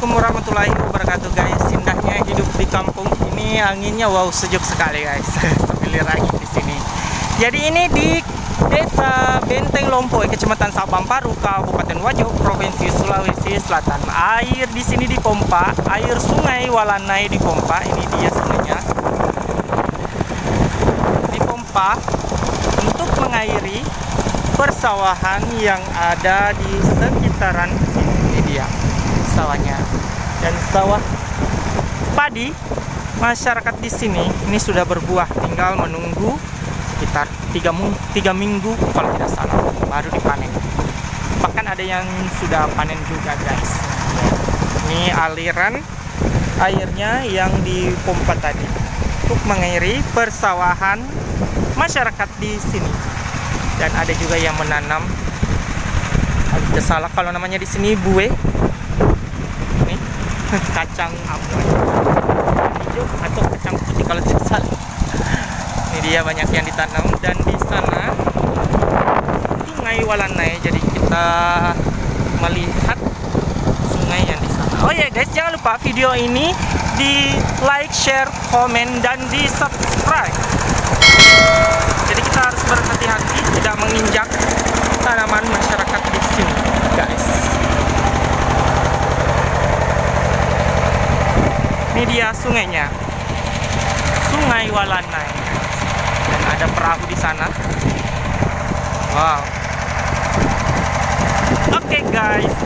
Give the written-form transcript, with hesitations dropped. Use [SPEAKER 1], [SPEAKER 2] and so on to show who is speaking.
[SPEAKER 1] Assalamualaikum warahmatullahi wabarakatuh guys. Indahnya hidup di kampung ini, anginnya wow sejuk sekali guys. Sambil angin di sini. Jadi ini di Desa Benteng Lompoy, Kecamatan Sabamparu, Kabupaten Wajo, Provinsi Sulawesi Selatan. Air di sini dipompa, air Sungai Walanai dipompa. Ini dia sungainya. Dipompa untuk mengairi persawahan yang ada di sekitaran sini. Ini dia sawahnya, dan sawah padi masyarakat di sini ini sudah berbuah, tinggal menunggu sekitar 3 minggu kalau tidak salah baru dipanen. Bahkan ada yang sudah panen juga guys. Ini aliran airnya yang dipompa tadi untuk mengairi persawahan masyarakat di sini. Dan ada juga yang menanam, kalau tidak salah kalau namanya di sini buwe. Ini kacang ambon hijau atau kacang putih kalau tidak salah. Ini dia banyak yang ditanam, dan di sana Sungai Walanai. Jadi kita melihat sungai yang di sana. Oh ya guys, jangan lupa video ini di like, share, komen, dan di subscribe. Jadi kita harus berhati-hati tidak menginjak tanaman masyarakat di sini guys. Ini dia sungainya, Sungai Walanai, dan ada perahu di sana. Wow. Oke guys.